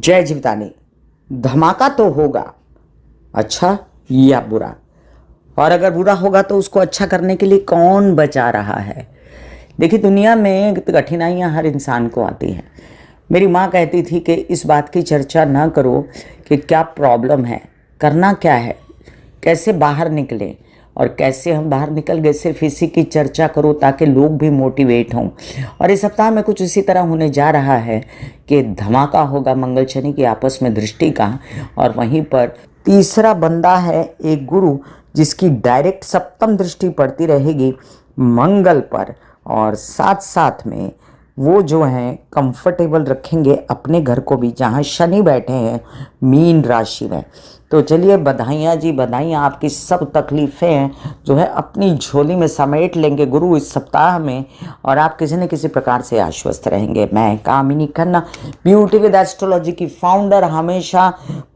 जय जीवदानी। धमाका तो होगा, अच्छा या बुरा, और अगर बुरा होगा तो उसको अच्छा करने के लिए कौन बचा रहा है। देखिए, दुनिया में कठिनाइयाँ हर इंसान को आती हैं। मेरी माँ कहती थी कि इस बात की चर्चा ना करो कि क्या प्रॉब्लम है, करना क्या है, कैसे बाहर निकलें, और कैसे हम बाहर निकल गए सिर्फ इसी की चर्चा करो ताकि लोग भी मोटिवेट हों। और इस सप्ताह में कुछ इसी तरह होने जा रहा है कि धमाका होगा मंगल शनि की आपस में दृष्टि का, और वहीं पर तीसरा बंदा है एक गुरु जिसकी डायरेक्ट सप्तम दृष्टि पड़ती रहेगी मंगल पर, और साथ साथ में वो जो हैं कंफर्टेबल रखेंगे अपने घर को भी जहाँ शनि बैठे हैं मीन राशि में। तो चलिए, बधाइयाँ जी बधाइयाँ, आपकी सब तकलीफ़ें जो है अपनी झोली में समेट लेंगे गुरु इस सप्ताह में, और आप किसी न किसी प्रकार से आश्वस्त रहेंगे। मैं कामिनी खन्ना, ब्यूटी विद एस्ट्रोलॉजी की फाउंडर, हमेशा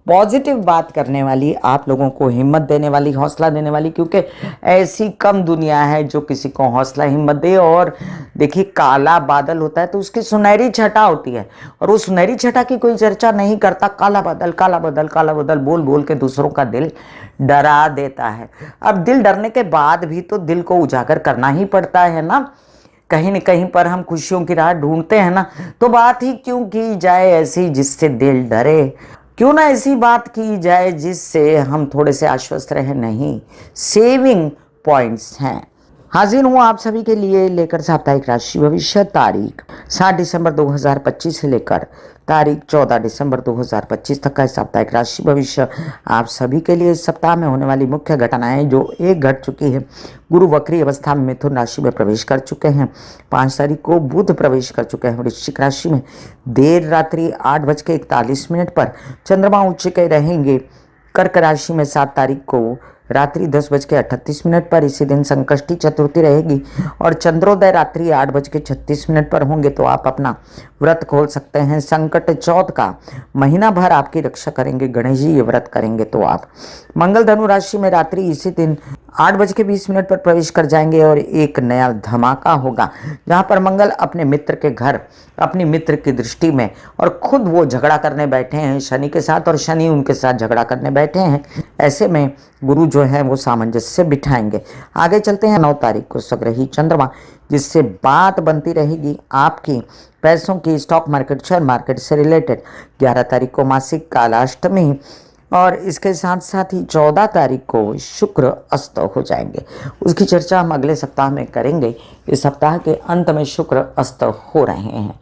पॉजिटिव बात करने वाली, आप लोगों को हिम्मत देने वाली, हौसला देने वाली, क्योंकि ऐसी कम दुनिया है जो किसी को हौसला हिम्मत दे। और देखिए, काला बादल होता है तो उसकी सुनहरी छटा होती है, और वो सुनहरी छटा की कोई चर्चा नहीं करता। काला बादल काला बादल काला बादल बोल बोल के दूसरों का दिल डरा देता है। अब दिल डरने के बाद भी तो दिल को उजागर करना ही पड़ता है ना। कहीं न कहीं पर हम खुशियों की राह ढूंढते हैं ना, तो बात ही क्यों की जाए ऐसी जिससे दिल डरे। क्यों ना ऐसी बात की जाए जिससे हम थोड़े से आश्वस्त रहें। नहीं, सेविंग पॉइंट्स हैं। हाजिर हूँ आप सभी के लिए लेकर साप्ताहिक राशि भविष्य, तारीख 7 दिसंबर 2025 से लेकर तारीख 14 दिसंबर 2025 तक का साप्ताहिक राशि भविष्य आप सभी के लिए। इस सप्ताह में होने वाली मुख्य घटनाएं जो एक घट चुकी है, गुरु वक्री अवस्था में मिथुन राशि में प्रवेश कर चुके हैं। 5 तारीख को बुध प्रवेश कर चुके हैं वृश्चिक राशि में। देर रात्रि 8:41 पर चंद्रमा उच्च के रहेंगे कर्क राशि में। 7 तारीख को रात्रि 10:38 पर इसी दिन संकष्टी चतुर्थी रहेगी, और चंद्रोदय रात्रि 8:36 पर होंगे। तो आप अपना व्रत खोल सकते हैं। संकट चौथ का महीना भर आपकी रक्षा करेंगे गणेश जी, ये व्रत करेंगे तो आप। मंगल धनु राशि में रात्रि इसी दिन 8:20 पर प्रवेश कर जाएंगे, और एक नया धमाका होगा जहां पर मंगल अपने मित्र के घर, अपनी मित्र की दृष्टि में, और खुद वो झगड़ा करने बैठे हैं शनि के साथ, और शनि उनके साथ झगड़ा करने बैठे हैं। ऐसे में गुरु जो है वो सामंजस्य बिठाएंगे। आगे चलते हैं। 9 तारीख को सग्रही चंद्रमा, जिससे बात बनती रहेगी आपकी पैसों की, स्टॉक मार्केट, शेयर मार्केट से रिलेटेड। 11 तारीख को मासिक कालाष्टमी, और इसके साथ साथ ही 14 तारीख को शुक्र अस्त हो जाएंगे। उसकी चर्चा हम अगले सप्ताह में करेंगे। इस सप्ताह के अंत में शुक्र अस्त हो रहे हैं।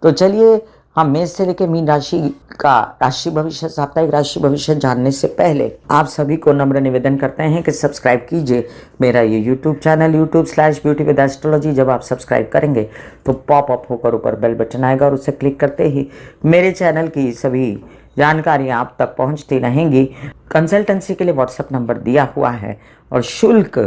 तो चलिए, हम मेष से लेकर मीन राशि का राशि भविष्य, साप्ताहिक राशि भविष्य जानने से पहले आप सभी को नम्र निवेदन करते हैं कि सब्सक्राइब कीजिए मेरा ये यूट्यूब चैनल YouTube/ब्यूटी विद एस्ट्रोलॉजी। जब आप सब्सक्राइब करेंगे तो पॉपअप होकर ऊपर बेल बटन आएगा, और उसे क्लिक करते ही मेरे चैनल की सभी जानकारियाँ आप तक पहुँचती रहेंगी। कंसल्टेंसी के लिए व्हाट्सएप नंबर दिया हुआ है, और शुल्क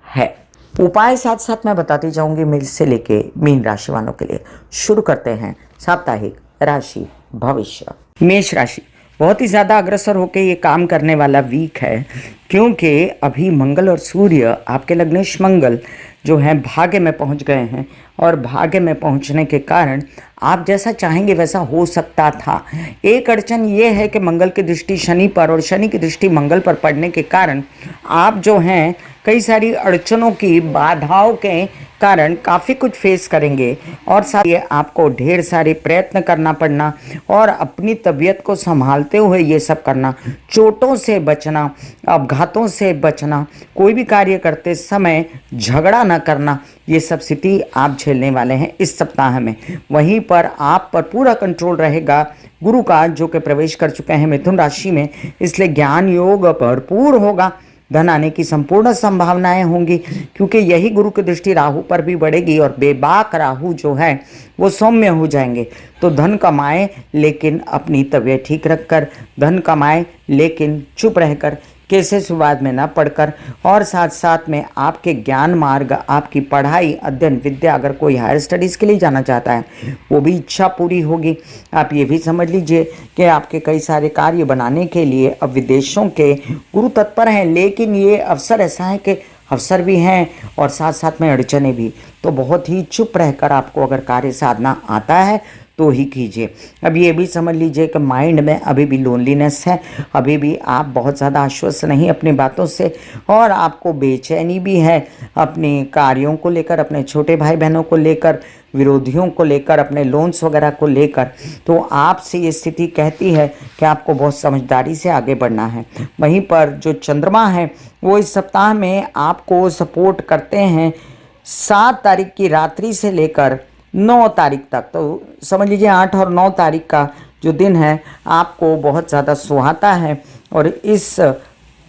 है। उपाय साथ साथ मैं बताती जाऊंगी मेष से लेके मीन राशि वालों के लिए। शुरू करते हैं साप्ताहिक राशि भविष्य। मेष राशि बहुत ही ज़्यादा अग्रसर होकर ये काम करने वाला वीक है, क्योंकि अभी मंगल और सूर्य, आपके लग्नेश मंगल जो हैं भाग्य में पहुंच गए हैं, और भाग्य में पहुंचने के कारण आप जैसा चाहेंगे वैसा हो सकता था। एक अड़चन ये है कि मंगल की दृष्टि शनि पर और शनि की दृष्टि मंगल पर पड़ने के कारण आप जो हैं कई सारी अड़चनों की, बाधाओं के कारण काफ़ी कुछ फेस करेंगे, और साथ ही आपको ढेर सारे प्रयत्न करना पड़ना, और अपनी तबीयत को संभालते हुए ये सब करना, चोटों से बचना, अपघातों से बचना, कोई भी कार्य करते समय झगड़ा न करना, ये सब स्थिति आप झेलने वाले हैं इस सप्ताह में। वहीं पर आप पर पूरा कंट्रोल रहेगा गुरु का, जो कि प्रवेश कर चुके हैं मिथुन राशि में, इसलिए ज्ञान योग भरपूर होगा। धन आने की संपूर्ण संभावनाएं होंगी, क्योंकि यही गुरु की दृष्टि राहु पर भी बढ़ेगी, और बेबाक राहु जो है वो सौम्य हो जाएंगे। तो धन कमाए लेकिन अपनी तबीयत ठीक रखकर, धन कमाए लेकिन चुप रहकर, केसेस विवाद में न पढ़कर, और साथ साथ में आपके ज्ञान मार्ग, आपकी पढ़ाई, अध्ययन, विद्या, अगर कोई हायर स्टडीज़ के लिए जाना चाहता है वो भी इच्छा पूरी होगी। आप ये भी समझ लीजिए कि आपके कई सारे कार्य बनाने के लिए अब विदेशों के गुरु तत्पर हैं, लेकिन ये अवसर ऐसा है कि अवसर भी हैं और साथ साथ में अड़चने भी। तो बहुत ही चुप रहकर आपको अगर कार्य साधना आता है तो ही कीजिए। अब ये भी समझ लीजिए कि माइंड में अभी भी लोनलीनेस है, अभी भी आप बहुत ज़्यादा आश्वस्त नहीं अपनी बातों से, और आपको बेचैनी भी है अपने कार्यों को लेकर, अपने छोटे भाई बहनों को लेकर, विरोधियों को लेकर, अपने लोन्स वगैरह को लेकर। तो आपसे ये स्थिति कहती है कि आपको बहुत समझदारी से आगे बढ़ना है। वहीं पर जो चंद्रमा है वो इस सप्ताह में आपको सपोर्ट करते हैं 7 तारीख की रात्रि से लेकर 9 तारीख तक। तो समझ लीजिए 8 और 9 तारीख का जो दिन है आपको बहुत ज़्यादा सुहाता है, और इस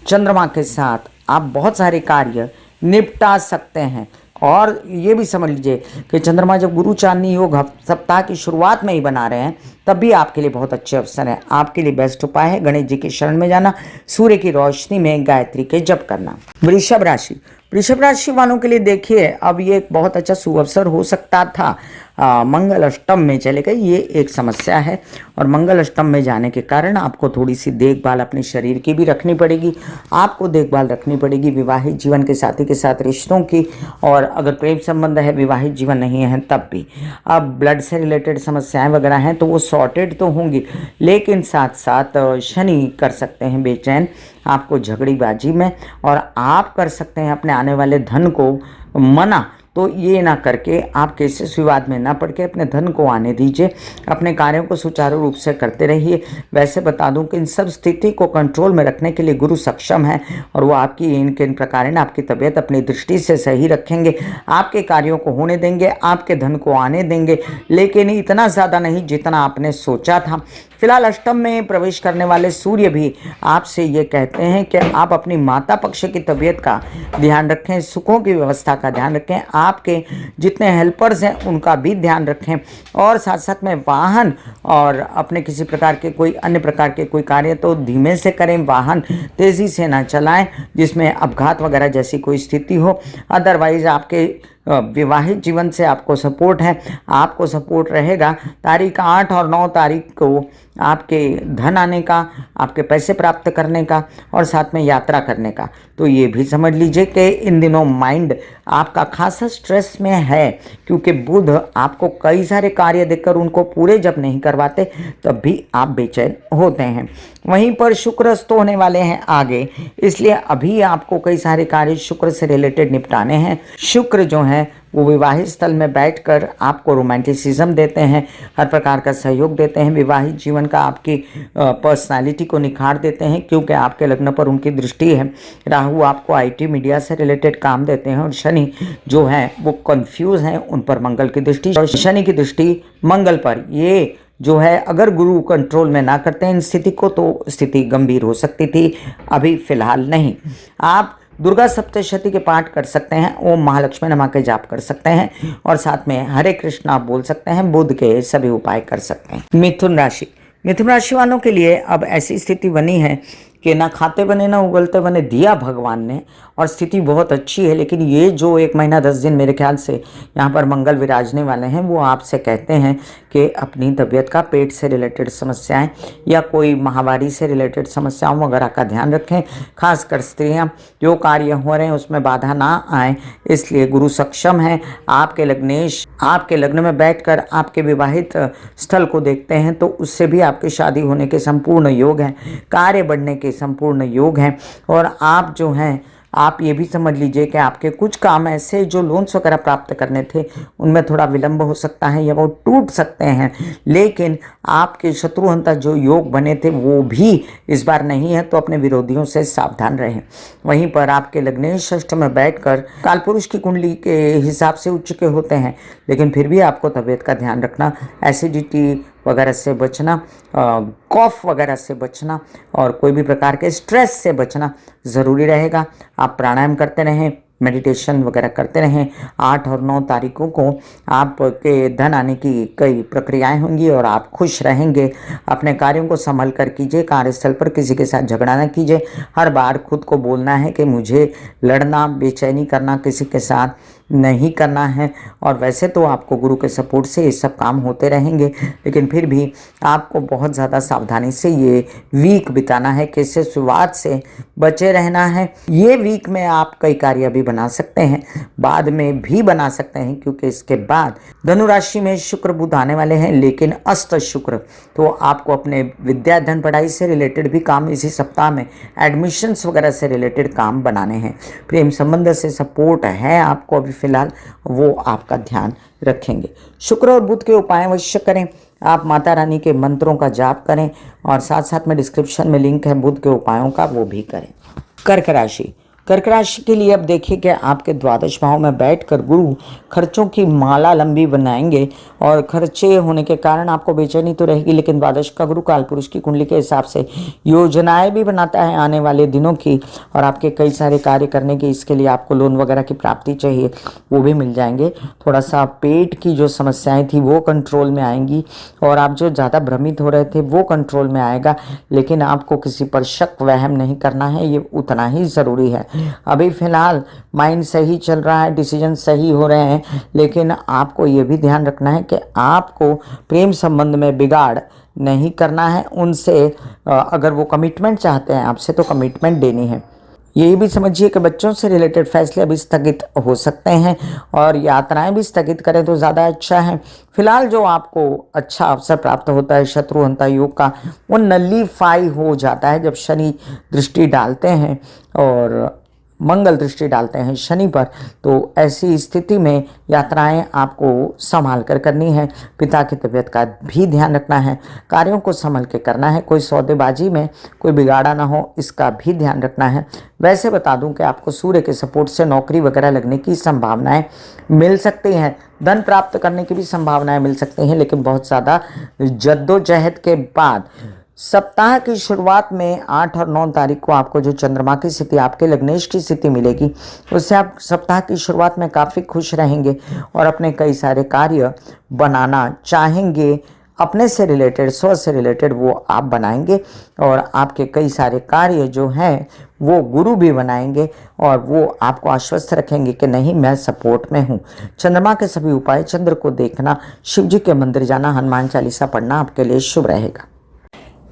चंद्रमा के साथ आप बहुत सारे कार्य निपटा सकते हैं। और ये भी समझ लीजिए कि चंद्रमा जब गुरु चांदनी योग सप्ताह की शुरुआत में ही बना रहे हैं, तब भी आपके लिए बहुत अच्छे अवसर है। आपके लिए बेस्ट उपाय है गणेश जी की शरण में जाना, सूर्य की रोशनी में गायत्री के जप करना। वृषभ राशि, वृषभ राशि वालों के लिए देखिए अब ये एक बहुत अच्छा सुअवसर हो सकता था। मंगल अष्टम में चले गए, ये एक समस्या है, और मंगल अष्टम में जाने के कारण आपको थोड़ी सी देखभाल अपने शरीर की भी रखनी पड़ेगी। आपको देखभाल रखनी पड़ेगी विवाहित जीवन के साथी के साथ रिश्तों की, और अगर प्रेम संबंध है, विवाहित जीवन नहीं है तब भी। अब ब्लड से रिलेटेड समस्याएं वगैरह हैं तो वो सॉर्टेड तो होंगी, लेकिन साथ साथ शनि कर सकते हैं बेचैन आपको झगड़ीबाजी में, और आप कर सकते हैं अपने आने वाले धन को मना। तो ये ना करके आप केसेस विवाद में ना पड़ के अपने धन को आने दीजिए, अपने कार्यों को सुचारू रूप से करते रहिए। वैसे बता दूं कि इन सब स्थिति को कंट्रोल में रखने के लिए गुरु सक्षम है, और वो आपकी इन प्रकार आपकी तबीयत अपनी दृष्टि से सही रखेंगे, आपके कार्यों को होने देंगे, आपके धन को आने देंगे, लेकिन इतना ज़्यादा नहीं जितना आपने सोचा था। फिलहाल अष्टम में प्रवेश करने वाले सूर्य भी आपसे ये कहते हैं कि आप अपनी माता पक्ष की तबीयत का ध्यान रखें, सुखों की व्यवस्था का ध्यान रखें, आपके जितने हेल्पर्स हैं उनका भी ध्यान रखें, और साथ साथ में वाहन और अपने किसी प्रकार के कोई अन्य प्रकार के कोई कार्य तो धीमे से करें, वाहन तेज़ी से ना चलाएं जिसमें अपघात वगैरह जैसी कोई स्थिति हो। अदरवाइज़ आपके विवाहित जीवन से आपको सपोर्ट है, आपको सपोर्ट रहेगा। तारीख 8 और 9 तारीख को आपके धन आने का, आपके पैसे प्राप्त करने का, और साथ में यात्रा करने का। तो ये भी समझ लीजिए कि इन दिनों माइंड आपका खासा स्ट्रेस में है, क्योंकि बुध आपको कई सारे कार्य देकर उनको पूरे जब नहीं करवाते तब भी आप बेचैन होते हैं। वहीं पर शुक्र अस्त होने वाले हैं आगे, इसलिए अभी आपको कई सारे कार्य शुक्र से रिलेटेड निपटाने हैं। शुक्र जो है वो विवाहित स्थल में बैठकर आपको रोमांटिसिज्म देते हैं, हर प्रकार का सहयोग देते हैं, विवाहित जीवन का आपकी पर्सनालिटी को निखार देते हैं, क्योंकि आपके लग्न पर उनकी दृष्टि है। राहु आपको आईटी मीडिया से रिलेटेड काम देते हैं, और शनि जो है वो कंफ्यूज हैं, उन पर मंगल की दृष्टि, और शनि की दृष्टि मंगल पर। ये जो है अगर गुरु कंट्रोल में ना करते हैं इन स्थिति को तो स्थिति गंभीर हो सकती थी, अभी फिलहाल नहीं। आप दुर्गा सप्तशती के पाठ कर सकते हैं, ओम महालक्ष्मी नमः के जाप कर सकते हैं, और साथ में हरे कृष्ण आप बोल सकते हैं, बुध के सभी उपाय कर सकते हैं। मिथुन राशि, मिथुन राशि वालों के लिए अब ऐसी स्थिति बनी है कि ना खाते बने ना उगलते बने दिया भगवान ने, और स्थिति बहुत अच्छी है। लेकिन ये जो 1 महीना 10 दिन मेरे ख्याल से यहाँ पर मंगल विराजने वाले हैं, वो आपसे कहते हैं कि अपनी तबीयत का, पेट से रिलेटेड समस्याएं या कोई महामारी से रिलेटेड समस्याओं वगैरह का ध्यान रखें। खासकर स्त्रियां, जो कार्य हो रहे हैं उसमें बाधा ना आए, इसलिए गुरु सक्षम है। आपके लग्नेश आपके लग्न में बैठकर आपके विवाहित स्थल को देखते हैं तो उससे भी आपकी शादी होने के संपूर्ण योग हैं, कार्य बढ़ने के संपूर्ण योग हैं। और आप जो हैं आप ये भी समझ लीजिए कि आपके कुछ काम ऐसे जो लोन्स वगैरह प्राप्त करने थे उनमें थोड़ा विलंब हो सकता है या वो टूट सकते हैं, लेकिन आपके शत्रुहंता जो योग बने थे वो भी इस बार नहीं है, तो अपने विरोधियों से सावधान रहें। वहीं पर आपके लग्नेश षष्ठ में बैठकर कालपुरुष की कुंडली के हिसाब से उच्च के होते हैं, लेकिन फिर भी आपको तबीयत का ध्यान रखना, एसिडिटी वगैरह से बचना, कॉफ वगैरह से बचना, और कोई भी प्रकार के स्ट्रेस से बचना ज़रूरी रहेगा। आप प्राणायाम करते रहें, मेडिटेशन वगैरह करते रहें। 8 और 9 तारीखों को आपके धन आने की कई प्रक्रियाएं होंगी और आप खुश रहेंगे। अपने कार्यों को संभल कर कीजिए, कार्यस्थल पर किसी के साथ झगड़ा ना कीजिए। हर बार खुद को बोलना है कि मुझे लड़ना, बेचैनी करना किसी के साथ नहीं करना है। और वैसे तो आपको गुरु के सपोर्ट से ये सब काम होते रहेंगे, लेकिन फिर भी आपको बहुत ज़्यादा सावधानी से ये वीक बिताना है, कैसे शुरुआत से बचे रहना है। ये वीक में आप कई कार्य भी बना सकते हैं, बाद में भी बना सकते हैं, क्योंकि इसके बाद धनु राशि में शुक्र बुध आने वाले हैं, लेकिन अस्त शुक्र। तो आपको अपने विद्या धन पढ़ाई से रिलेटेड भी काम इसी सप्ताह में, एडमिशन्स वगैरह से रिलेटेड काम बनाने हैं। प्रेम संबंध से सपोर्ट है आपको अभी फिलहाल, वो आपका ध्यान रखेंगे। शुक्र और बुध के उपाय अवश्य करें। आप माता रानी के मंत्रों का जाप करें, और साथ साथ में डिस्क्रिप्शन में लिंक है बुध के उपायों का, वो भी करें। कर्क राशि, कर्क राशि के लिए अब देखिए कि आपके द्वादश भाव में बैठकर गुरु खर्चों की माला लंबी बनाएंगे, और खर्चे होने के कारण आपको बेचैनी तो रहेगी, लेकिन द्वादश का गुरु कालपुरुष की कुंडली के हिसाब से योजनाएं भी बनाता है आने वाले दिनों की, और आपके कई सारे कार्य करने की, इसके लिए आपको लोन वगैरह की प्राप्ति चाहिए, वो भी मिल जाएंगे। थोड़ा सा पेट की जो समस्याएं थी वो कंट्रोल में आएंगी, और आप जो ज़्यादा भ्रमित हो रहे थे वो कंट्रोल में आएगा, लेकिन आपको किसी पर शक वहम नहीं करना है, ये उतना ही ज़रूरी है। अभी फिलहाल माइंड सही चल रहा है, डिसीजन सही हो रहे हैं, लेकिन आपको ये भी ध्यान रखना है कि आपको प्रेम संबंध में बिगाड़ नहीं करना है उनसे। अगर वो कमिटमेंट चाहते हैं आपसे तो कमिटमेंट देनी है। यही भी समझिए कि बच्चों से रिलेटेड फैसले अभी स्थगित हो सकते हैं, और यात्राएं भी स्थगित करें तो ज़्यादा अच्छा है। फिलहाल जो आपको अच्छा अवसर प्राप्त होता है शत्रुहंता योग का, वो नलीफाई हो जाता है जब शनि दृष्टि डालते हैं और मंगल दृष्टि डालते हैं शनि पर। तो ऐसी स्थिति में यात्राएं आपको संभाल कर करनी है। पिता की तबीयत का भी ध्यान रखना है, कार्यों को संभल के करना है, कोई सौदेबाजी में कोई बिगाड़ा ना हो, इसका भी ध्यान रखना है। वैसे बता दूं कि आपको सूर्य के सपोर्ट से नौकरी वगैरह लगने की संभावनाएं मिल सकती हैं, धन प्राप्त करने की भी संभावनाएं मिल सकती हैं, लेकिन बहुत ज़्यादा जद्दोजहद के बाद सप्ताह की शुरुआत में 8 और 9 तारीख को आपको जो चंद्रमा की स्थिति, आपके लग्नेश की स्थिति मिलेगी, उससे आप सप्ताह की शुरुआत में काफ़ी खुश रहेंगे और अपने कई सारे कार्य बनाना चाहेंगे। अपने से रिलेटेड, स्व से रिलेटेड वो आप बनाएंगे, और आपके कई सारे कार्य जो हैं वो गुरु भी बनाएंगे, और वो आपको आश्वस्त रखेंगे कि नहीं, मैं सपोर्ट में हूँ। चंद्रमा के सभी उपाय, चंद्र को देखना, शिव जी के मंदिर जाना, हनुमान चालीसा पढ़ना आपके लिए शुभ रहेगा।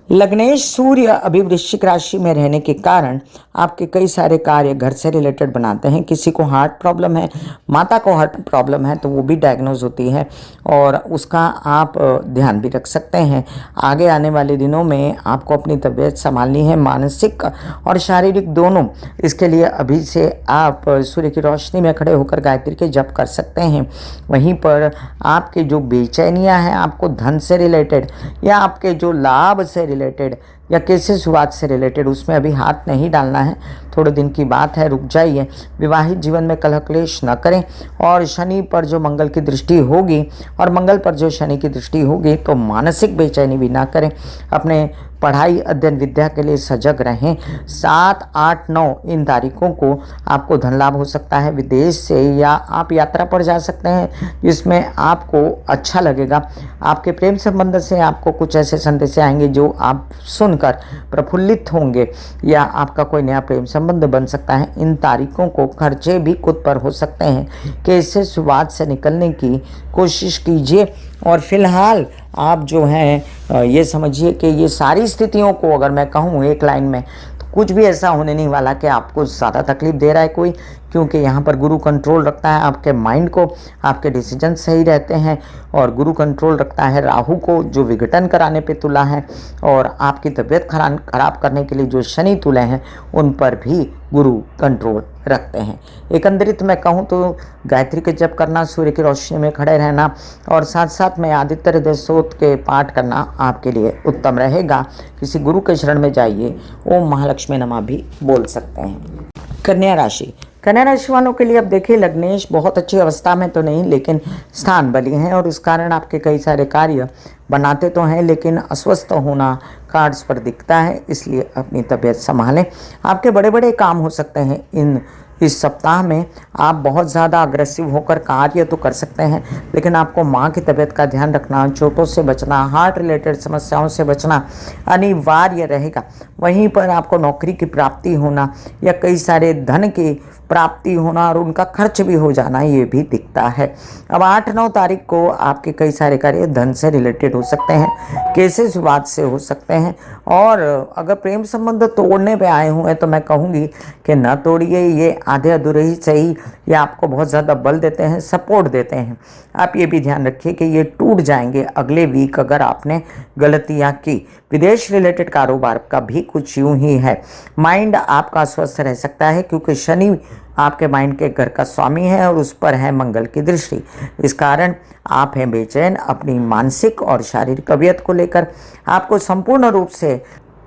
लग्नेश सूर्य अभी वृश्चिक राशि में रहने के कारण आपके कई सारे कार्य घर से रिलेटेड बनाते हैं। किसी को हार्ट प्रॉब्लम है, माता को हार्ट प्रॉब्लम है, तो वो भी डायग्नोज होती है, और उसका आप ध्यान भी रख सकते हैं। आगे आने वाले दिनों में आपको अपनी तबीयत संभालनी है, मानसिक और शारीरिक दोनों। इसके लिए अभी से आप सूर्य की रोशनी में खड़े होकर गायत्री के जप कर सकते हैं। वहीं पर आपके जो बेचैनियाँ हैं, आपको धन से रिलेटेड या आपके जो लाभ से रिलेटेड या कैसे शुरुआत से रिलेटेड, उसमें अभी हाथ नहीं डालना है, थोड़े दिन की बात है, रुक जाइए। विवाहित जीवन में कलह क्लेश न करें, और शनि पर जो मंगल की दृष्टि होगी और मंगल पर जो शनि की दृष्टि होगी तो मानसिक बेचैनी भी ना करें। अपने पढ़ाई अध्ययन विद्या के लिए सजग रहें। 7, 8, 9 इन तारीखों को आपको धन लाभ हो सकता है विदेश से, या आप यात्रा पर जा सकते हैं जिसमें आपको अच्छा लगेगा। आपके प्रेम संबंध से आपको कुछ ऐसे संदेश आएंगे जो आप सुनकर प्रफुल्लित होंगे, या आपका कोई नया प्रेम संबंध बन सकता है। इन तारीखों को खर्चे भी खुद पर हो सकते हैं, कैसे शुरुआत से निकलने की कोशिश कीजिए। और फिलहाल आप जो हैं ये समझिए कि ये सारी स्थितियों को अगर मैं कहूँ एक लाइन में, तो कुछ भी ऐसा होने नहीं वाला कि आपको ज़्यादा तकलीफ दे रहा है कोई, क्योंकि यहाँ पर गुरु कंट्रोल रखता है आपके माइंड को, आपके डिसीजन सही रहते हैं, और गुरु कंट्रोल रखता है राहु को जो विघटन कराने पे तुला है, और आपकी तबीयत खराब करने के लिए जो शनि तुले हैं उन पर भी गुरु कंट्रोल रखते हैं। एकंदरित मैं कहूँ तो गायत्री के जप करना, सूर्य की रोशनी में खड़े रहना, और साथ साथ में आदित्य हृदय स्तोत्र के पाठ करना आपके लिए उत्तम रहेगा। किसी गुरु के शरण में जाइए, ओम महालक्ष्मी नमः भी बोल सकते हैं। कन्या राशि, कन्या राशि वालों के लिए अब देखिए, लग्नेश बहुत अच्छी अवस्था में तो नहीं, लेकिन स्थान बली हैं, और इस कारण आपके कई सारे कार्य बनाते तो हैं, लेकिन अस्वस्थ होना कार्ड्स पर दिखता है, इसलिए अपनी तबीयत संभालें। आपके बड़े बड़े काम हो सकते हैं इस सप्ताह में। आप बहुत ज़्यादा अग्रेसिव होकर कार्य तो कर सकते हैं, लेकिन आपको माँ की तबीयत का ध्यान रखना, चोटों से बचना, हार्ट रिलेटेड समस्याओं से बचना अनिवार्य रहेगा। वहीं पर आपको नौकरी की प्राप्ति होना या कई सारे धन के प्राप्ति होना और उनका खर्च भी हो जाना ये भी दिखता है। अब 8-9 तारीख को आपके कई सारे कार्य धन से रिलेटेड हो सकते हैं, केसेस विवाद से हो सकते हैं। और अगर प्रेम संबंध तोड़ने पे आए हुए हैं तो मैं कहूँगी कि ना तोड़िए, ये आधे अधूरे ही सही, ये आपको बहुत ज़्यादा बल देते हैं, सपोर्ट देते हैं। आप ये भी ध्यान रखिए कि ये टूट जाएंगे अगले वीक अगर आपने गलतियाँ की। विदेश रिलेटेड कारोबार का भी कुछ यूं ही है। माइंड आपका स्वस्थ रह सकता है क्योंकि शनि आपके माइंड के घर का स्वामी है और उस पर है मंगल की दृष्टि। इस कारण आप हैं बेचैन अपनी मानसिक और शारीरिक तबीयत को लेकर। आपको संपूर्ण रूप से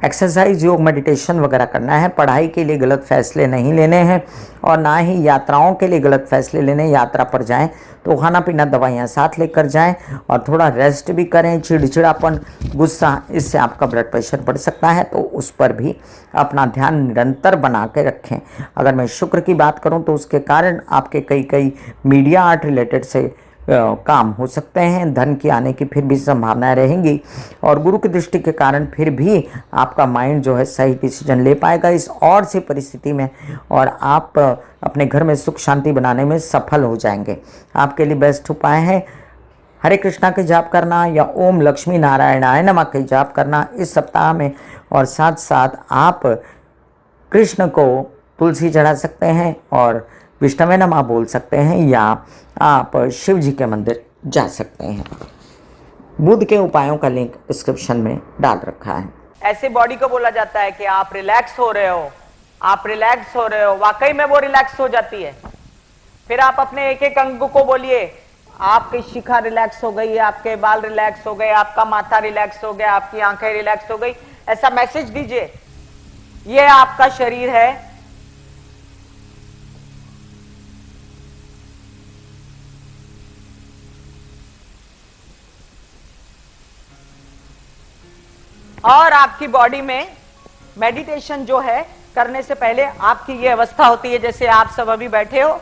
एक्सरसाइज, योग, मेडिटेशन वगैरह करना है। पढ़ाई के लिए गलत फैसले नहीं लेने हैं और ना ही यात्राओं के लिए गलत फैसले लेने। यात्रा पर जाएं तो खाना पीना दवाइयाँ साथ लेकर जाएं और थोड़ा रेस्ट भी करें। चिड़चिड़ापन, गुस्सा, इससे आपका ब्लड प्रेशर बढ़ सकता है, तो उस पर भी अपना ध्यान निरंतर बना के रखें। अगर मैं शुक्र की बात करूं तो उसके कारण आपके कई मीडिया आर्ट रिलेटेड से काम हो सकते हैं। धन की आने की फिर भी संभावनाएं रहेंगी और गुरु की दृष्टि के कारण फिर भी आपका माइंड जो है सही डिसीजन ले पाएगा इस और सी परिस्थिति में, और आप अपने घर में सुख शांति बनाने में सफल हो जाएंगे। आपके लिए बेस्ट उपाय है हरे कृष्णा के जाप करना या ओम लक्ष्मी नारायणाय नमः के जाप करना इस सप्ताह में। और साथ साथ आप कृष्ण को तुलसी चढ़ा सकते हैं और विष्णवे नमः बोल सकते हैं, या आप शिव जी के मंदिर जा सकते हैं। बुध के उपायों का लिंक डिस्क्रिप्शन में डाल रखा है। ऐसे बॉडी को बोला जाता है कि आप रिलैक्स हो रहे हो, आप रिलैक्स हो रहे हो। वाकई में वो रिलैक्स हो जाती है। फिर आप अपने एक एक अंग को बोलिए, आपकी शिखा रिलैक्स हो गई, आपके बाल रिलैक्स हो गए, आपका माथा रिलैक्स हो गया, आपकी आंखें रिलैक्स हो गई। ऐसा मैसेज दीजिए, ये आपका शरीर है। और आपकी बॉडी में मेडिटेशन जो है करने से पहले आपकी ये अवस्था होती है जैसे आप सब अभी बैठे हो।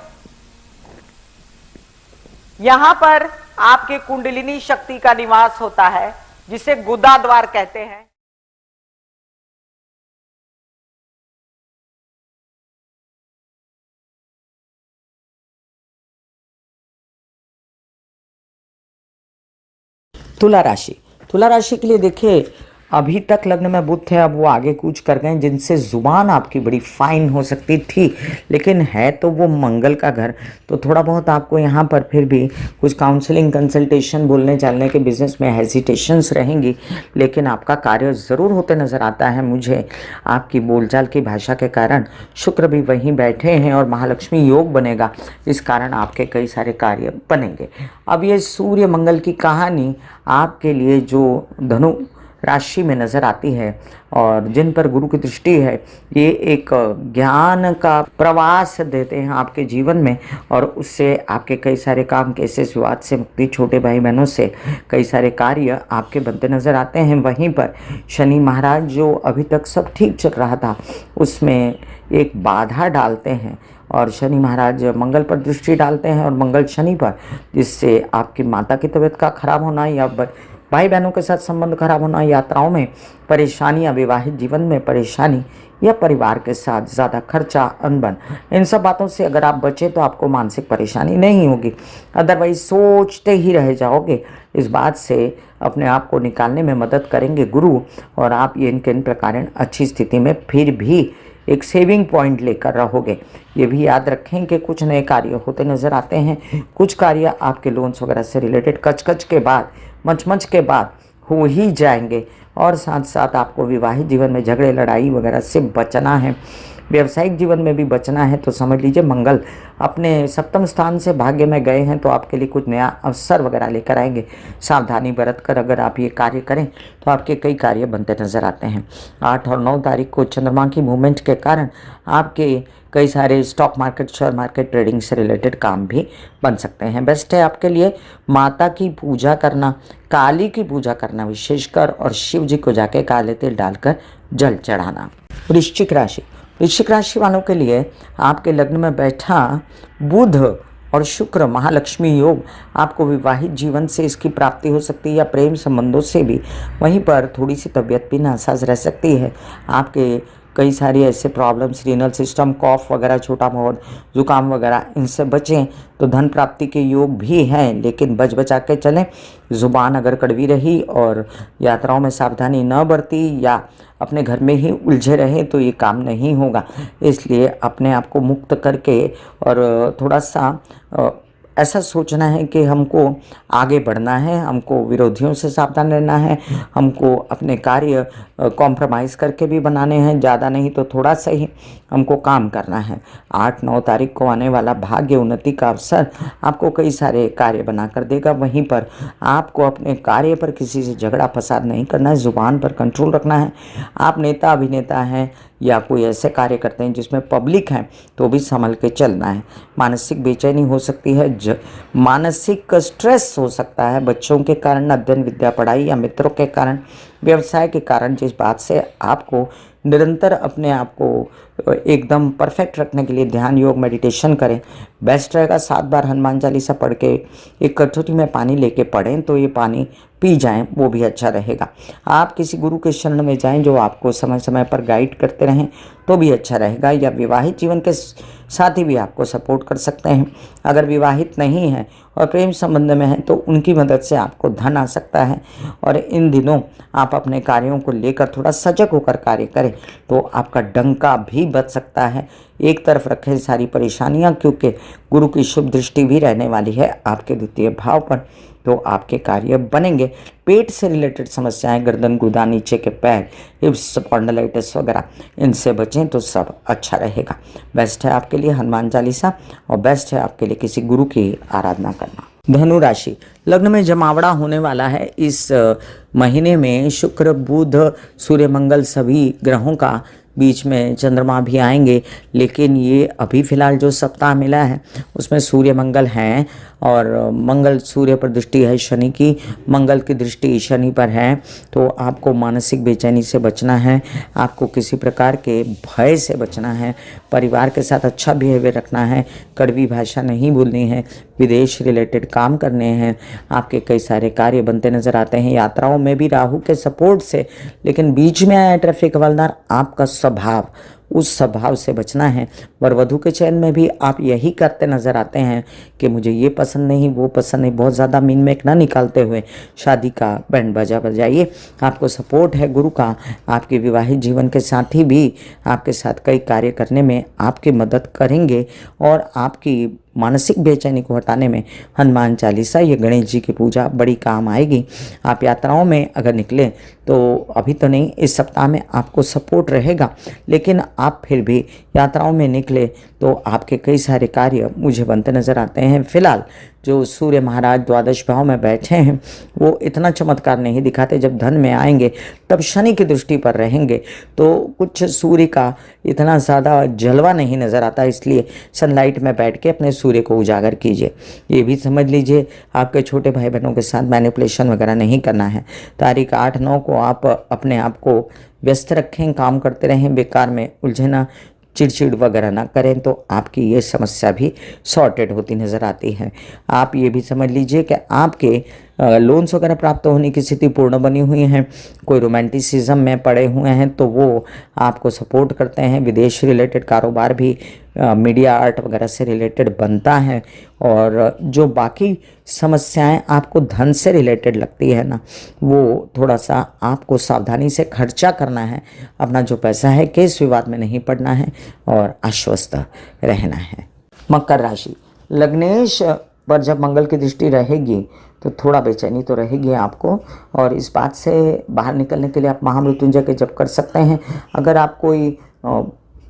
यहां पर आपके कुंडलिनी शक्ति का निवास होता है जिसे गुदा द्वार कहते हैं। तुला राशि, तुला राशि के लिए देखिए, अभी तक लग्न में बुध थे, अब वो आगे कूच कर गए, जिनसे जुबान आपकी बड़ी फाइन हो सकती थी, लेकिन है तो वो मंगल का घर, तो थोड़ा बहुत आपको यहाँ पर फिर भी कुछ काउंसलिंग, कंसल्टेशन, बोलने चालने के बिजनेस में हेजिटेशंस रहेंगी, लेकिन आपका कार्य ज़रूर होते नज़र आता है मुझे। आपकी बोलचाल की भाषा के कारण शुक्र भी वहीं बैठे हैं और महालक्ष्मी योग बनेगा, इस कारण आपके कई सारे कार्य बनेंगे। अब ये सूर्य मंगल की कहानी आपके लिए जो धनु राशि में नज़र आती है और जिन पर गुरु की दृष्टि है, ये एक ज्ञान का प्रवास देते हैं आपके जीवन में, और उससे आपके कई सारे काम, केसेस, विवाद से मुक्ति, छोटे भाई बहनों से कई सारे कार्य आपके बनते नज़र आते हैं। वहीं पर शनि महाराज जो अभी तक सब ठीक चल रहा था उसमें एक बाधा डालते हैं, और शनि महाराज मंगल पर दृष्टि डालते हैं और मंगल शनि पर, जिससे आपकी माता की तबीयत का खराब होना या भाई बहनों के साथ संबंध खराब होना, यात्राओं में परेशानी, विवाहित जीवन में परेशानी या परिवार के साथ ज़्यादा खर्चा, अनबन, इन सब बातों से अगर आप बचे तो आपको मानसिक परेशानी नहीं होगी। अदरवाइज सोचते ही रह जाओगे। इस बात से अपने आप को निकालने में मदद करेंगे गुरु, और आप ये इन प्रकार अच्छी स्थिति में फिर भी एक सेविंग पॉइंट लेकर रहोगे। ये भी याद रखें कि कुछ नए कार्य होते नज़र आते हैं। कुछ कार्य आपके लोन्स वगैरह से रिलेटेड कच के बाद, मच के बाद हो ही जाएंगे। और साथ साथ आपको विवाहित जीवन में झगड़े, लड़ाई वगैरह से बचना है। व्यावसायिक जीवन में भी बचना है। तो समझ लीजिए मंगल अपने सप्तम स्थान से भाग्य में गए हैं, तो आपके लिए कुछ नया अवसर वगैरह लेकर आएंगे। सावधानी बरत कर अगर आप ये कार्य करें तो आपके कई कार्य बनते नज़र आते हैं। 8 और 9 तारीख को चंद्रमा की मूवमेंट के कारण आपके कई सारे stock market, share market, trading से रिलेटेड काम भी बन सकते हैं। बेस्ट है आपके लिए माता की पूजा करना, काली की पूजा करना विशेषकर, और शिव जी को जाके काले तिल डालकर जल चढ़ाना। वृश्चिक राशि, वृश्चिक राशि वालों के लिए आपके लग्न में बैठा बुध और शुक्र महालक्ष्मी योग आपको विवाहित जीवन से इसकी प्राप्ति हो सकती है, या प्रेम संबंधों से भी। वहीं पर थोड़ी सी तबीयत भी नासाज रह सकती है। आपके कई सारी ऐसे प्रॉब्लम्स, रीनल सिस्टम, कॉफ वगैरह, छोटा बहुत जुकाम वगैरह, इनसे बचें। तो धन प्राप्ति के योग भी हैं, लेकिन बच बचा के चलें। ज़ुबान अगर कड़वी रही और यात्राओं में सावधानी न बरती या अपने घर में ही उलझे रहे तो ये काम नहीं होगा। इसलिए अपने आप को मुक्त करके और थोड़ा सा ऐसा सोचना है कि हमको आगे बढ़ना है, हमको विरोधियों से सावधान रहना है, हमको अपने कार्य कॉम्प्रोमाइज़ करके भी बनाने हैं, ज़्यादा नहीं तो थोड़ा सा ही हमको काम करना है। 8-9 तारीख को आने वाला भाग्य उन्नति का अवसर आपको कई सारे कार्य बना कर देगा। वहीं पर आपको अपने कार्य पर किसी से झगड़ा फसाद नहीं करना है, ज़ुबान पर कंट्रोल रखना है। आप नेता अभिनेता हैं या कोई ऐसे कार्य करते हैं जिसमें पब्लिक है तो भी संभल के चलना है। मानसिक बेचैनी हो सकती है, मानसिक स्ट्रेस हो सकता है बच्चों के कारण, अध्ययन विद्या पढ़ाई या मित्रों के कारण, व्यवसाय के कारण। जिस बात से आपको निरंतर अपने आप को एकदम परफेक्ट रखने के लिए ध्यान योग मेडिटेशन करें। बेस्ट रहेगा 7 बार हनुमान चालीसा पढ़ के एक कटोरी में पानी लेके पढ़ें तो ये पानी पी जाएं, वो भी अच्छा रहेगा। आप किसी गुरु के शरण में जाएं जो आपको समय समय पर गाइड करते रहें तो भी अच्छा रहेगा। या विवाहित जीवन के साथी भी आपको सपोर्ट कर सकते हैं। अगर विवाहित नहीं हैं और प्रेम संबंध में हैं तो उनकी मदद से आपको धन आ सकता है। और इन दिनों आप अपने कार्यों को लेकर थोड़ा सजग होकर कार्य करें तो आपका डंका भी बच सकता है। एक तरफ रखें सारी परेशानियां, क्योंकि गुरु की शुभ दृष्टि भी रहने वाली है आपके द्वितीय भाव पर, तो आपके कार्य बनेंगे। पेट से रिलेटेड समस्याएं, गर्दन, गुदा, नीचे के पैर, हिप्स, स्पॉन्डिलाइटिस वगैरह, इनसे बचें तो सब अच्छा रहेगा। बेस्ट है आपके लिए हनुमान चालीसा और बेस्ट है आपके लिए किसी गुरु की आराधना करना। धनु राशि, लग्न में जमावड़ा होने वाला है इस महीने में। शुक्र, बुध, सूर्य, मंगल सभी ग्रहों का बीच में चंद्रमा भी आएंगे, लेकिन ये अभी फ़िलहाल जो सप्ताह मिला है उसमें सूर्य मंगल हैं और मंगल सूर्य पर दृष्टि है शनि की, मंगल की दृष्टि शनि पर है। तो आपको मानसिक बेचैनी से बचना है, आपको किसी प्रकार के भय से बचना है, परिवार के साथ अच्छा बिहेवियर रखना है, कड़वी भाषा नहीं बोलनी है, विदेश रिलेटेड काम करने हैं। आपके कई सारे कार्य बनते नज़र आते हैं, यात्राओं में भी राहु के सपोर्ट से। लेकिन बीच में आया ट्रैफिक हवलदार, आपका स्वभाव, उस स्वभाव से बचना है। वर वधू के चयन में भी आप यही करते नज़र आते हैं कि मुझे ये पसंद नहीं, वो पसंद नहीं, बहुत ज़्यादा मीन मेक ना निकालते हुए शादी का बैंड बाजा बजाइए। आपको सपोर्ट है गुरु का। आपके विवाहित जीवन के साथी भी आपके साथ कई कार्य करने में आपकी मदद करेंगे और आपकी मानसिक बेचैनी को हटाने में हनुमान चालीसा या गणेश जी की पूजा बड़ी काम आएगी। आप यात्राओं में अगर निकलें तो अभी तो नहीं, इस सप्ताह में आपको सपोर्ट रहेगा, लेकिन आप फिर भी यात्राओं में निकले तो आपके कई सारे कार्य मुझे बनते नज़र आते हैं। फिलहाल जो सूर्य महाराज द्वादश भाव में बैठे हैं वो इतना चमत्कार नहीं दिखाते। जब धन में आएंगे तब शनि की दृष्टि पर रहेंगे तो कुछ सूर्य का इतना ज़्यादा जलवा नहीं नज़र आता, इसलिए सनलाइट में बैठ के अपने सूर्य को उजागर कीजिए। ये भी समझ लीजिए आपके छोटे भाई बहनों के साथ मैनिपुलेशन वगैरह नहीं करना है। तारीख 8-9 को आप अपने आप को व्यस्त रखें, काम करते रहें, बेकार में उलझे ना, चिड़चिड़ वगैरह ना करें तो आपकी ये समस्या भी सॉर्टेड होती नज़र आती है। आप ये भी समझ लीजिए कि आपके लोन्स वगैरह प्राप्त होने की स्थिति पूर्ण बनी हुई हैं। कोई रोमांटिसिज्म में पड़े हुए हैं तो वो आपको सपोर्ट करते हैं। विदेश रिलेटेड कारोबार भी मीडिया आर्ट वगैरह से रिलेटेड बनता है। और जो बाकी समस्याएं आपको धन से रिलेटेड लगती है ना, वो थोड़ा सा आपको सावधानी से खर्चा करना है। अपना जो पैसा है केस विवाद में नहीं पड़ना है और आश्वस्त रहना है। मकर राशि, लग्नेश पर जब मंगल की दृष्टि रहेगी तो थोड़ा बेचैनी तो रहेगी आपको, और इस बात से बाहर निकलने के लिए आप महामृत्युंजय के जप कर सकते हैं। अगर आप कोई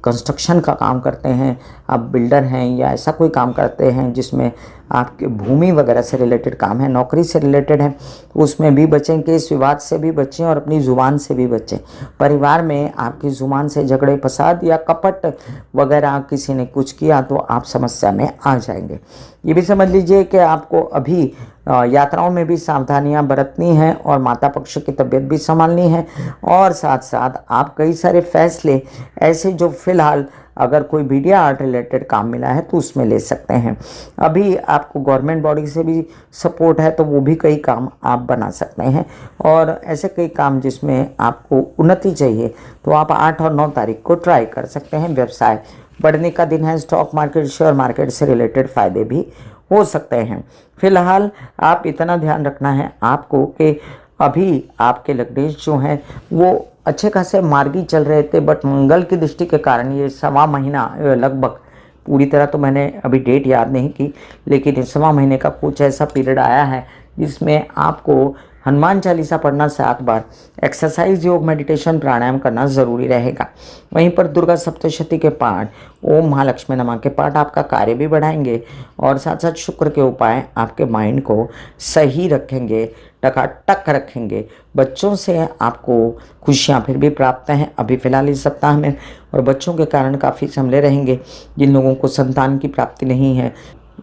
कंस्ट्रक्शन का काम करते हैं, आप बिल्डर हैं या ऐसा कोई काम करते हैं जिसमें आपके भूमि वगैरह से रिलेटेड काम है, नौकरी से रिलेटेड है, उसमें भी बचें, केस विवाद से भी बचें और अपनी ज़ुबान से भी बचें। परिवार में आपकी ज़ुबान से झगड़े फसाद या कपट वगैरह किसी ने कुछ किया तो आप समस्या में आ जाएंगे। ये भी समझ लीजिए कि आपको अभी यात्राओं में भी सावधानियां बरतनी हैं और माता पक्ष की तबीयत भी संभालनी है। और साथ साथ आप कई सारे फैसले ऐसे जो फिलहाल अगर कोई मीडिया आर्ट रिलेटेड काम मिला है तो उसमें ले सकते हैं। अभी आपको गवर्नमेंट बॉडी से भी सपोर्ट है तो वो भी कई काम आप बना सकते हैं। और ऐसे कई काम जिसमें आपको उन्नति चाहिए तो आप 8 और 9 तारीख को ट्राई कर सकते हैं। व्यवसाय बढ़ने का दिन है। स्टॉक मार्केट, शेयर मार्केट से रिलेटेड फ़ायदे भी हो सकते हैं। फिलहाल आप इतना ध्यान रखना है आपको कि अभी आपके लग्नेश जो हैं वो अच्छे खासे मार्गी चल रहे थे, बट मंगल की दृष्टि के कारण ये सवा महीना लगभग, पूरी तरह तो मैंने अभी डेट याद नहीं की, लेकिन इस सवा महीने का कुछ ऐसा पीरियड आया है जिसमें आपको हनुमान चालीसा पढ़ना 7 बार, एक्सरसाइज, योग, मेडिटेशन, प्राणायाम करना ज़रूरी रहेगा। वहीं पर दुर्गा सप्तशती के पाठ, ओम महालक्ष्मी नमः के पाठ आपका कार्य भी बढ़ाएंगे और साथ साथ शुक्र के उपाय आपके माइंड को सही रखेंगे, टकाटक रखेंगे। बच्चों से आपको खुशियाँ फिर भी प्राप्त हैं अभी फ़िलहाल इस सप्ताह में, और बच्चों के कारण काफ़ी संभले रहेंगे। जिन लोगों को संतान की प्राप्ति नहीं है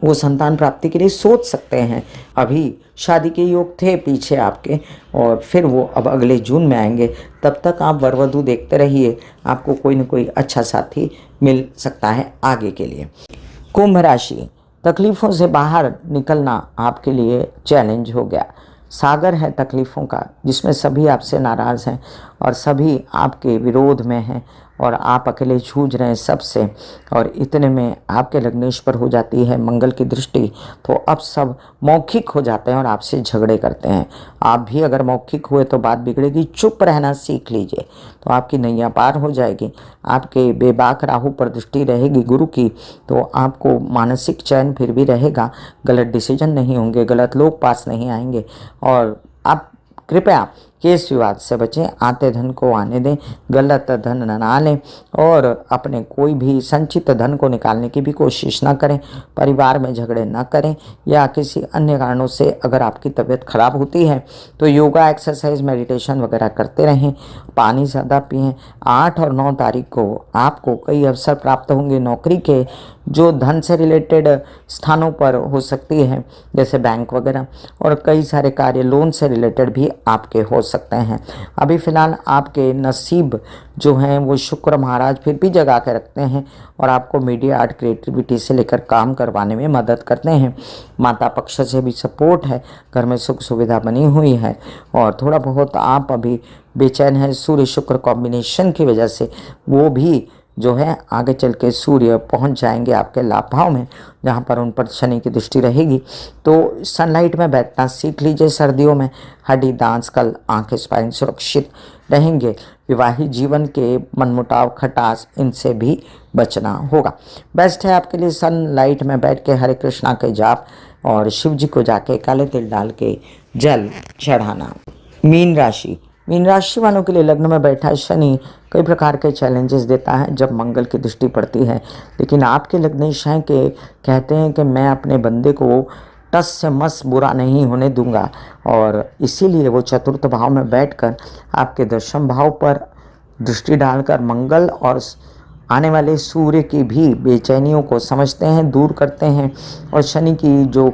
वो संतान प्राप्ति के लिए सोच सकते हैं। अभी शादी के योग थे पीछे आपके, और फिर वो अब अगले जून में आएंगे। तब तक आप वर वधू देखते रहिए, आपको कोई न कोई अच्छा साथी मिल सकता है आगे के लिए। कुंभ राशि, तकलीफ़ों से बाहर निकलना आपके लिए चैलेंज हो गया। सागर है तकलीफ़ों का जिसमें सभी आपसे नाराज़ हैं और सभी आपके विरोध में हैं और आप अकेले जूझ रहे हैं सबसे, और इतने में आपके लग्नेश पर हो जाती है मंगल की दृष्टि, तो अब सब मौखिक हो जाते हैं और आपसे झगड़े करते हैं। आप भी अगर मौखिक हुए तो बात बिगड़ेगी, चुप रहना सीख लीजिए तो आपकी नैया पार हो जाएगी। आपके बेबाक राहु पर दृष्टि रहेगी गुरु की, तो आपको मानसिक चैन फिर भी रहेगा, गलत डिसीजन नहीं होंगे, गलत लोग पास नहीं आएंगे। और आप कृपया केस विवाद से बचें, आते धन को आने दें, गलत धन न लें और अपने कोई भी संचित धन को निकालने की भी कोशिश न करें। परिवार में झगड़े न करें, या किसी अन्य कारणों से अगर आपकी तबीयत खराब होती है तो योगा, एक्सरसाइज, मेडिटेशन वगैरह करते रहें। पानी ज़्यादा पिएं। 8 और 9 तारीख को आपको कई अवसर प्राप्त होंगे नौकरी के, जो धन से रिलेटेड स्थानों पर हो सकती है, जैसे बैंक वगैरह, और कई सारे कार्य लोन से रिलेटेड भी आपके हो सकते हैं। अभी फ़िलहाल आपके नसीब जो हैं वो शुक्र महाराज फिर भी जगा के रखते हैं और आपको मीडिया आर्ट, क्रिएटिविटी से लेकर काम करवाने में मदद करते हैं। माता पक्ष से भी सपोर्ट है, घर में सुख सुविधा बनी हुई है, और थोड़ा बहुत आप अभी बेचैन हैं सूर्य शुक्र कॉम्बिनेशन की वजह से, वो भी जो है आगे चल के सूर्य पहुंच जाएंगे आपके लाभ भाव में, जहां पर उन पर शनि की दृष्टि रहेगी। तो सनलाइट में बैठना सीख लीजिए सर्दियों में। हड्डी, दांत, स्कल, आंखें, स्पाइन सुरक्षित रहेंगे। विवाहित जीवन के मनमुटाव, खटास, इनसे भी बचना होगा। बेस्ट है आपके लिए सनलाइट में बैठ के हरे कृष्णा के जाप और शिव जी को जाके काले तिल डाल के जल चढ़ाना। मीन राशि, मीन राशि वालों के लिए लग्न में बैठा शनि कई प्रकार के चैलेंजेस देता है जब मंगल की दृष्टि पड़ती है, लेकिन आपके लग्नेश हैं कि कहते हैं कि मैं अपने बंदे को टस से मस बुरा नहीं होने दूंगा, और इसीलिए वो चतुर्थ भाव में बैठकर आपके दशम भाव पर दृष्टि डालकर मंगल और आने वाले सूर्य की भी बेचैनियों को समझते हैं, दूर करते हैं, और शनि की जो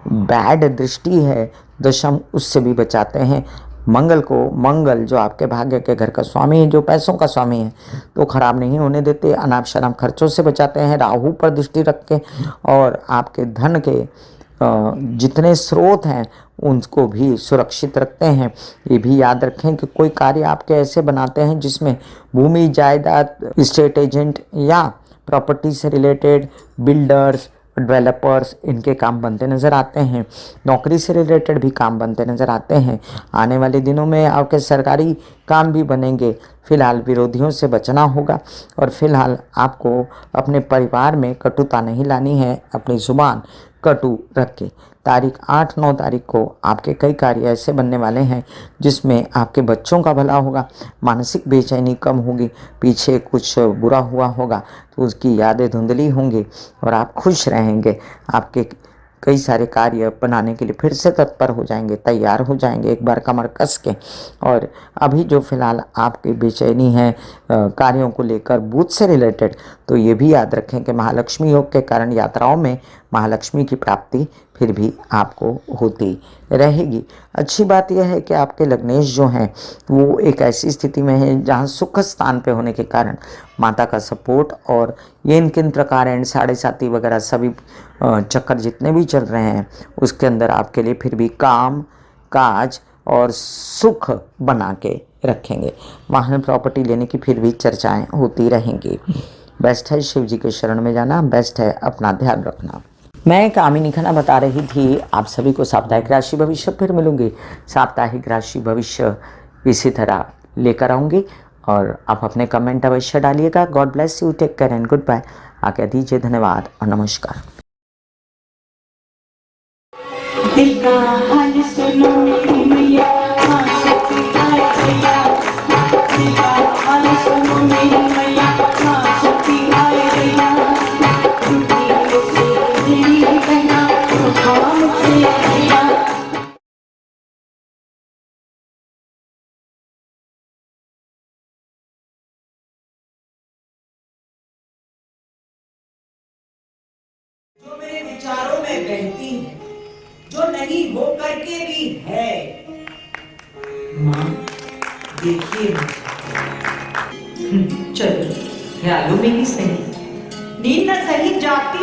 बैड दृष्टि है दशम, उससे भी बचाते हैं। मंगल को, मंगल जो आपके भाग्य के घर का स्वामी है, जो पैसों का स्वामी है, तो खराब नहीं होने देते, अनाप शनाप खर्चों से बचाते हैं राहु पर दृष्टि रख के, और आपके धन के जितने स्रोत हैं उनको भी सुरक्षित रखते हैं। ये भी याद रखें कि कोई कार्य आपके ऐसे बनाते हैं जिसमें भूमि, जायदाद, स्टेट एजेंट या प्रॉपर्टी से रिलेटेड, बिल्डर्स, डेवलपर्स, इनके काम बनते नज़र आते हैं। नौकरी से रिलेटेड भी काम बनते नज़र आते हैं। आने वाले दिनों में आपके सरकारी काम भी बनेंगे। फिलहाल विरोधियों से बचना होगा, और फिलहाल आपको अपने परिवार में कटुता नहीं लानी है, अपनी जुबान कटु रख के। तारीख 8-9 तारीख को आपके कई कार्य ऐसे बनने वाले हैं जिसमें आपके बच्चों का भला होगा, मानसिक बेचैनी कम होगी, पीछे कुछ बुरा हुआ होगा तो उसकी यादें धुंधली होंगी और आप खुश रहेंगे। आपके कई सारे कार्य बनाने के लिए फिर से तत्पर हो जाएंगे, तैयार हो जाएंगे एक बार कमर कस के। और अभी जो फिलहाल आपकी बेचैनी है कार्यों को लेकर बूथ से रिलेटेड, तो ये भी याद रखें कि महालक्ष्मी योग के कारण यात्राओं में महालक्ष्मी की प्राप्ति फिर भी आपको होती रहेगी। अच्छी बात यह है कि आपके लग्नेश जो हैं वो एक ऐसी स्थिति में है जहाँ सुख स्थान पे होने के कारण माता का सपोर्ट और ये किन प्रकार एंड 7.5 वगैरह सभी चक्कर जितने भी चल रहे हैं उसके अंदर आपके लिए फिर भी काम काज और सुख बना के रखेंगे। वाहन प्रॉपर्टी लेने की फिर भी चर्चाएं होती रहेंगी। बेस्ट है शिव जी के शरण में जाना, बेस्ट है अपना ध्यान रखना। मैं कामिनी खन्ना बता रही थी आप सभी को साप्ताहिक राशि भविष्य। फिर मिलूंगी साप्ताहिक राशि भविष्य इसी तरह लेकर आऊँगी और आप अपने कमेंट अवश्य डालिएगा। God bless you, take care and goodbye. आज्ञा दीजिए, धन्यवाद और नमस्कार। दिल का हाल सुनो मेरी मैया, हाँ सच्ची आए भैया। दिल का हाल सुनो मेरी मैया, हाँ सच्ची आए भैया। टूटी से तेरी बहना, तो काम से भैया। जो मेरे विचारों में बहती है, जो नहीं हो करके भी है, माँ देखिए चलो ख्यालों में ही सही, नींद न सही जागती